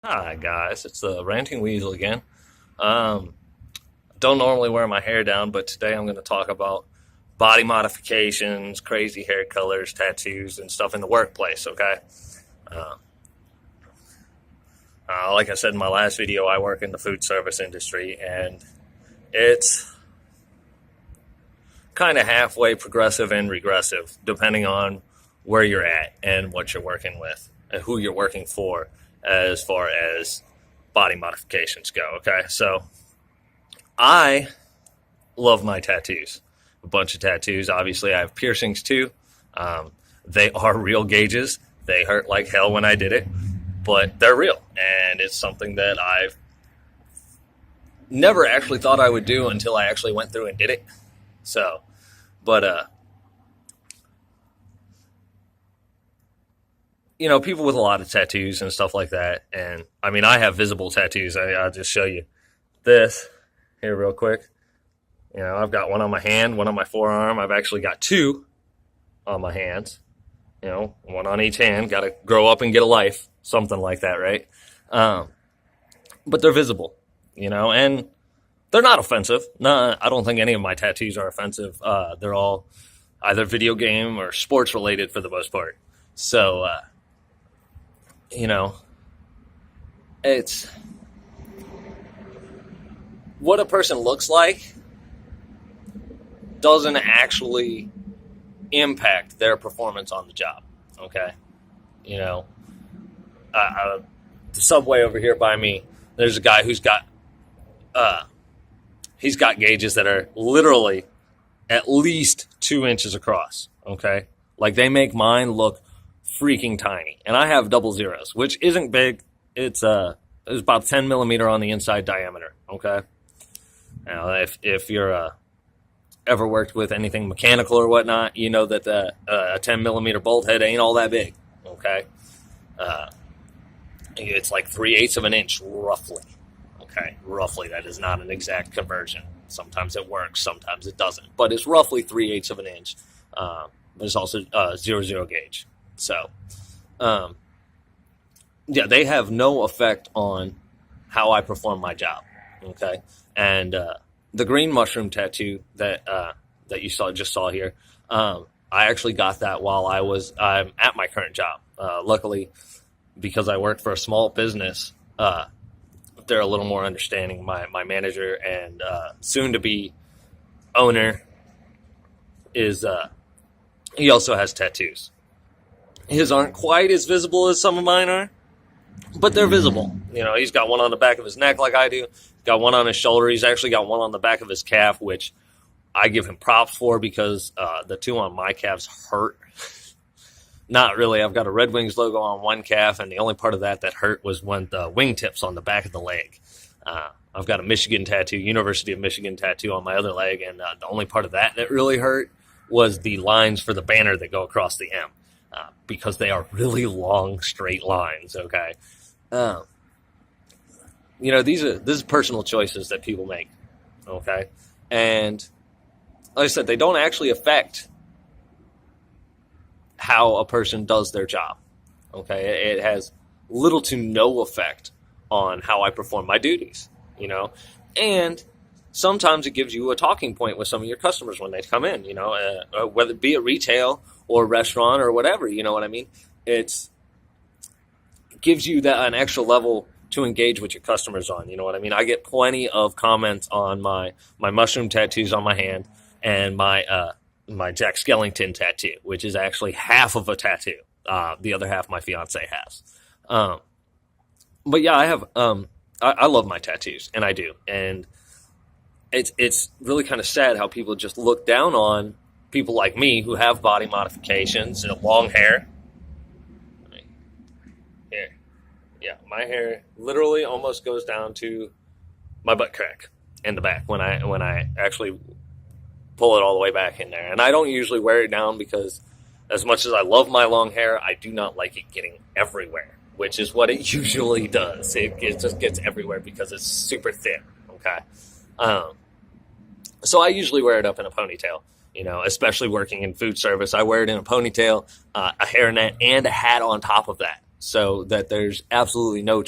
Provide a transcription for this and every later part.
Hi guys, it's the Ranting Weasel again. Um, don't normally wear my hair down, but today I'm going to talk about body modifications, crazy hair colors, tattoos, and stuff in the workplace. Okay, uh, like I said in my last video, I work in the food service industry, and it's kind of halfway progressive and regressive, depending on where you're at and what you're working with and who you're working for, as far as body modifications go. Okay, so I love my tattoos. A bunch of tattoos. Obviously, I have piercings too. Um, they are real gauges. They hurt like hell when I did it, but they're real, and it's something that I've never actually thought I would do until I actually went through and did it. So, but people with a lot of tattoos and stuff like that, and I mean, I have visible tattoos. I'll just show you this here real quick. I've got one on my hand, one on my forearm. I've actually got two on my hands. One on each hand. Got to grow up and get a life, something like that, right? Um, but they're visible, and they're not offensive. No, I don't think any of my tattoos are offensive. They're all either video game or sports related for the most part. So, you know, it's what a person looks like doesn't actually impact their performance on the job. Okay, you know, the subway over here by me, there's a guy who's got he's got gauges that are literally at least 2 inches across. Okay, like they make mine look freaking tiny, and I have double zeros, which isn't big. It's about 10 millimeter on the inside diameter. Okay, now if you're ever worked with anything mechanical or whatnot, you know that a 10 millimeter bolt head ain't all that big. Okay, uh, it's like 3/8 of an inch roughly. Okay, roughly. That is not an exact conversion. Sometimes it works, sometimes it doesn't, but it's roughly 3/8 of an inch. But it's also 00 gauge. So, um, yeah, they have no effect on how I perform my job. Okay, and the green mushroom tattoo that you saw here, I actually got that while I'm at my current job. Luckily, because I work for a small business, they're a little more understanding. My manager and soon to be owner is he also has tattoos. His aren't quite as visible as some of mine are, but they're visible. He's got one on the back of his neck like I do. Got one on his shoulder. He's actually got one on the back of his calf, which I give him props for because the two on my calves hurt. Not really. I've got a Red Wings logo on one calf, and the only part of that hurt was when the wingtips on the back of the leg. I've got a Michigan tattoo, University of Michigan tattoo on my other leg, and the only part of that really hurt was the lines for the banner that go across the M. Because they are really long, straight lines. Okay, this is personal choices that people make. Okay, and like I said, they don't actually affect how a person does their job. Okay, it has little to no effect on how I perform my duties. And sometimes it gives you a talking point with some of your customers when they come in. Whether it be a retail or restaurant or whatever, you know what I mean? It gives you an extra level to engage with your customers on, you know what I mean? I get plenty of comments on my mushroom tattoos on my hand and my Jack Skellington tattoo, which is actually half of a tattoo. The other half my fiance has. But yeah, I have, I love my tattoos, and I do. And it's really kind of sad how people just look down on people like me who have body modifications and long hair. Here, yeah, my hair literally almost goes down to my butt crack in the back when I actually pull it all the way back in there. And I don't usually wear it down because, as much as I love my long hair, I do not like it getting everywhere, which is what it usually does. It just gets everywhere because it's super thin. Okay, so I usually wear it up in a ponytail. Especially working in food service, I wear it in a ponytail, a hairnet, and a hat on top of that. so that there's absolutely no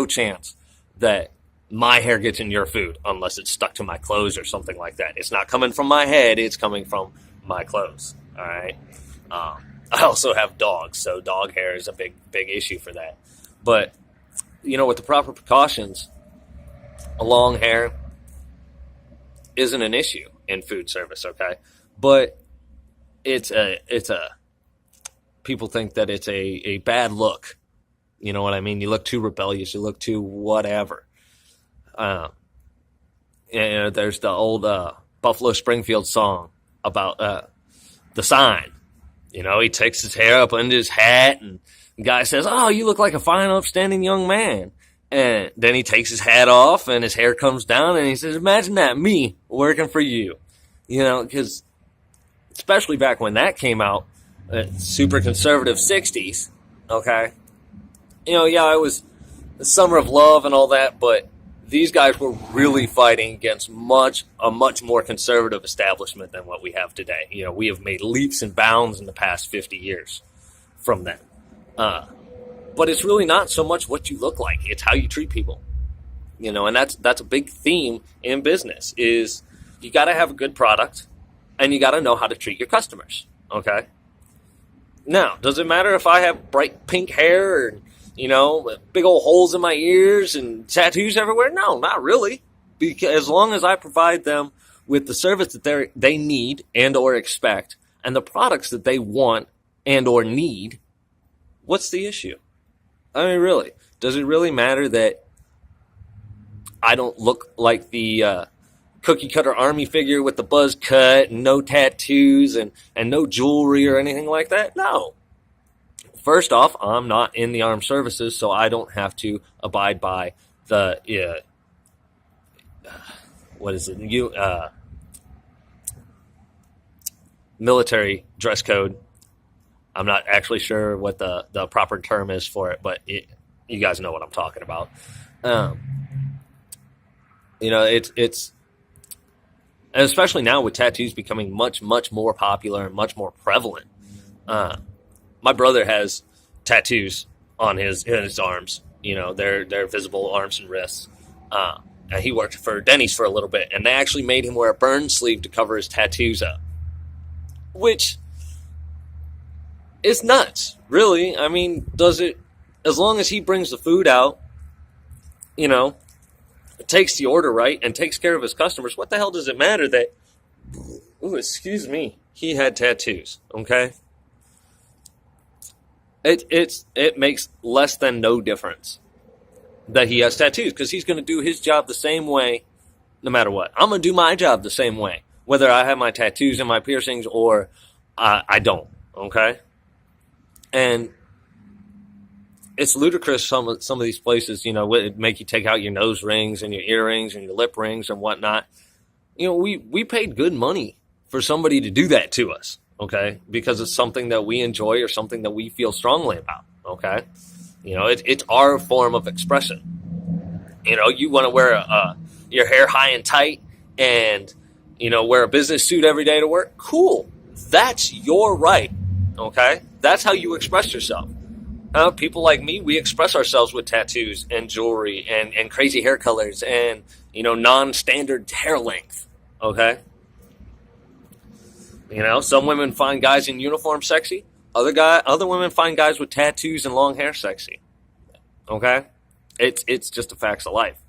chance that my hair gets in your food unless it's stuck to my clothes or something like that. It's not coming from my head, it's coming from my clothes. All right. I also have dogs, so dog hair is a big issue for that. But, with the proper precautions, a long hair isn't an issue in food service, okay? But people think that it's a bad look. You know what I mean? You look too rebellious, you look too whatever. There's the old Buffalo Springfield song about the sign. He takes his hair up under his hat, and the guy says, "Oh, you look like a fine, upstanding young man." And then he takes his hat off, and his hair comes down, and he says, "Imagine that, me working for you." Because especially back when that came out, super conservative 60s, okay? Yeah, it was the summer of love and all that, but these guys were really fighting against a much more conservative establishment than what we have today. We have made leaps and bounds in the past 50 years from them. But it's really not so much what you look like. It's how you treat people. And that's a big theme in business is you got to have a good product and you got to know how to treat your customers. Okay. Now, does it matter if I have bright pink hair or big old holes in my ears and tattoos everywhere? No, not really. Because as long as I provide them with the service that they need and or expect and the products that they want and or need, what's the issue? I mean, really, does it really matter that I don't look like the cookie cutter army figure with the buzz cut and no tattoos and no jewelry or anything like that? No. First off, I'm not in the armed services, so I don't have to abide by the military dress code. I'm not actually sure what the proper term is for it, but you guys know what I'm talking about. It's and especially now with tattoos becoming much more popular and much more prevalent. My brother has tattoos on his arms. They're visible arms and wrists. And he worked for Denny's for a little bit, and they actually made him wear a burn sleeve to cover his tattoos up, which is nuts, really. I mean, does it? As long as he brings the food out, takes the order right and takes care of his customers, what the hell does it matter that? Ooh, excuse me. He had tattoos. Okay. It makes less than no difference that he has tattoos because he's going to do his job the same way no matter what. I'm going to do my job the same way, whether I have my tattoos and my piercings or I don't, okay? And it's ludicrous some of these places, make you take out your nose rings and your earrings and your lip rings and whatnot. We paid good money for somebody to do that to us. Okay, because it's something that we enjoy or something that we feel strongly about. Okay, it's our form of expression. You want to wear your hair high and tight and wear a business suit every day to work. Cool, that's your right. Okay, that's how you express yourself. People like me, we express ourselves with tattoos and jewelry and crazy hair colors and non-standard hair length. Okay. Some women find guys in uniform sexy. Other women find guys with tattoos and long hair sexy. Okay? It's just the facts of life.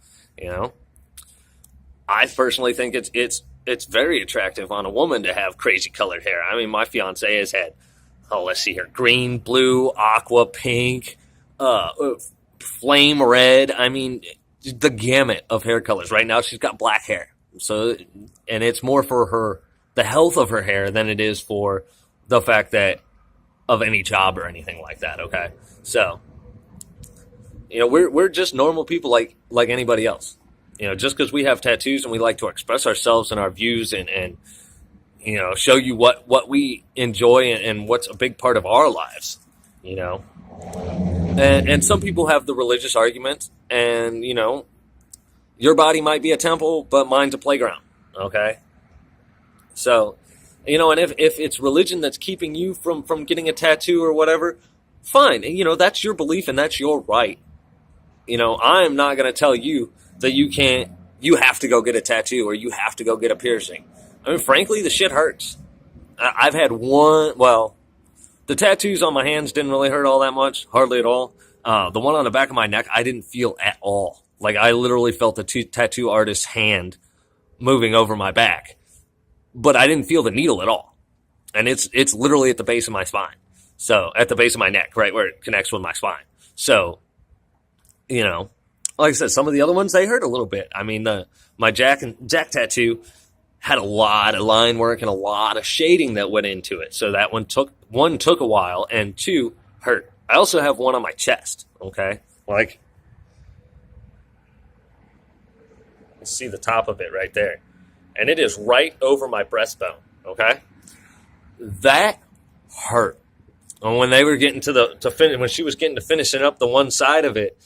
I personally think it's very attractive on a woman to have crazy colored hair. I mean, my fiance has had, let's see here, green, blue, aqua, pink, flame red. I mean, the gamut of hair colors. Right now she's got black hair. So, and it's more for the health of her hair than it is for the fact that of any job or anything like that. Okay. So, we're just normal people like anybody else, just because we have tattoos and we like to express ourselves and our views and show you what we enjoy and what's a big part of our lives, and some people have the religious argument and, your body might be a temple, but mine's a playground. Okay. So, and if it's religion that's keeping you from getting a tattoo or whatever, fine. That's your belief and that's your right. I'm not going to tell you that you have to go get a tattoo or you have to go get a piercing. I mean, frankly, the shit hurts. I've had one, well, the tattoos on my hands didn't really hurt all that much, hardly at all. The one on the back of my neck, I didn't feel at all. Like, I literally felt the tattoo artist's hand moving over my back, but I didn't feel the needle at all. And it's literally at the base of my spine. So, at the base of my neck, right where it connects with my spine. So, like I said, some of the other ones, they hurt a little bit. I mean, my Jack tattoo had a lot of line work and a lot of shading that went into it. So that one took a while, and two, hurt. I also have one on my chest, okay? Like, you see the top of it right there. And it is right over my breastbone, okay? That hurt. And when they were getting when she was getting to finishing up the one side of it,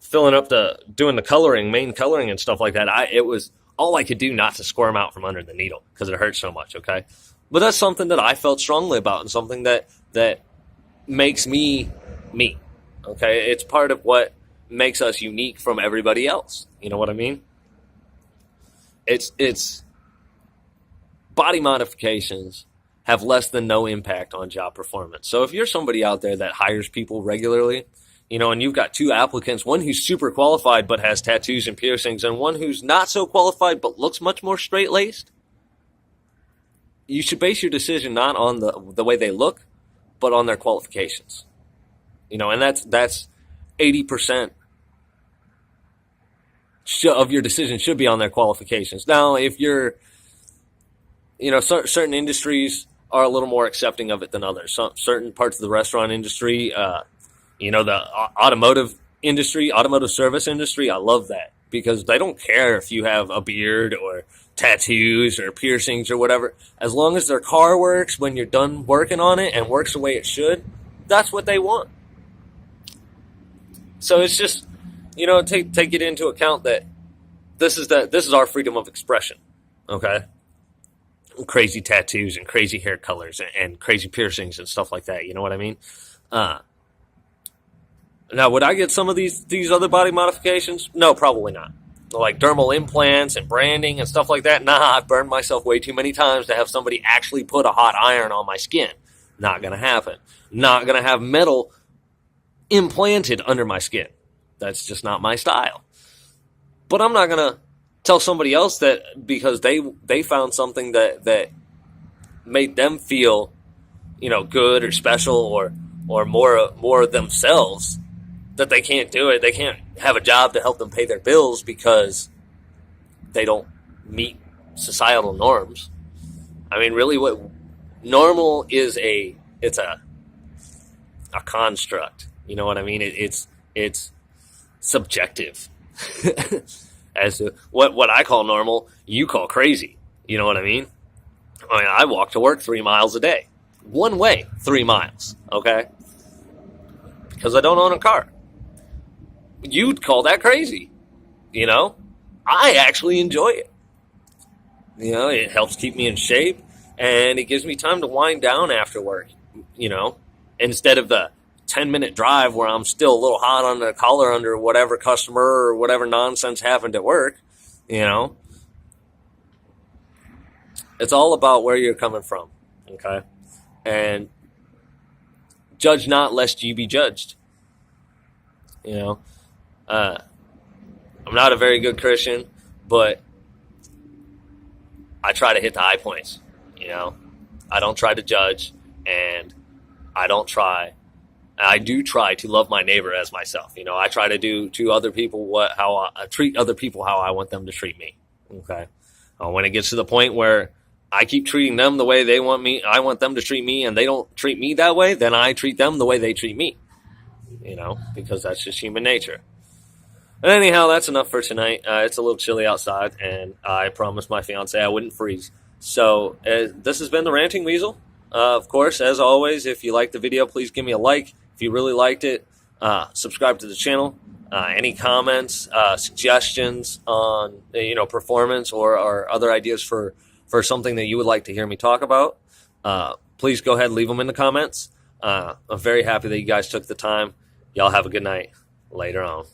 filling up doing the coloring, main coloring and stuff like that, it was all I could do not to squirm out from under the needle because it hurt so much, okay? But that's something that I felt strongly about and something that makes me, okay? It's part of what makes us unique from everybody else. You know what I mean? It's body modifications have less than no impact on job performance. So if you're somebody out there that hires people regularly, and you've got two applicants, one who's super qualified but has tattoos and piercings, and one who's not so qualified but looks much more straight-laced, you should base your decision not on the way they look, but on their qualifications. And that's 80% of your decision should be on their qualifications. Now, if you're, certain industries are a little more accepting of it than others. Certain parts of the restaurant industry, the automotive service industry, I love that because they don't care if you have a beard or tattoos or piercings or whatever. As long as their car works when you're done working on it and works the way it should, that's what they want. So it's just, take it into account that this is our freedom of expression, okay? Crazy tattoos and crazy hair colors and crazy piercings and stuff like that. You know what I mean? Now, would I get some of these other body modifications? No, probably not. Like dermal implants and branding and stuff like that. Nah, I've burned myself way too many times to have somebody actually put a hot iron on my skin. Not going to happen. Not going to have metal implanted under my skin. That's just not my style. But I'm not going to tell somebody else that because they found something that made them feel, good or special or more themselves, that they can't do it. They can't have a job to help them pay their bills because they don't meet societal norms. I mean, really, what normal is it's a construct. You know what I mean? It's subjective. As to what I call normal, you call crazy. You know what I mean? I walk to work 3 miles a day. One way, 3 miles, okay? Because I don't own a car. You'd call that crazy, I actually enjoy it. It helps keep me in shape, and it gives me time to wind down after work, instead of the 10-minute drive where I'm still a little hot on the collar under whatever customer or whatever nonsense happened at work, It's all about where you're coming from, okay? And judge not lest ye be judged. I'm not a very good Christian, but I try to hit the high points, I don't try to judge, and I do try to love my neighbor as myself. I try to do to other people how I treat other people how I want them to treat me. Okay. When it gets to the point where I keep treating them the way I want them to treat me, and they don't treat me that way, then I treat them the way they treat me. Because that's just human nature. And anyhow, that's enough for tonight. It's a little chilly outside, and I promised my fiance I wouldn't freeze. So this has been the Ranting Weasel. Of course, as always, if you liked the video, please give me a like. If you really liked it, subscribe to the channel. Any comments, suggestions on performance or other ideas for something that you would like to hear me talk about, please go ahead and leave them in the comments. I'm very happy that you guys took the time. Y'all have a good night. Later on.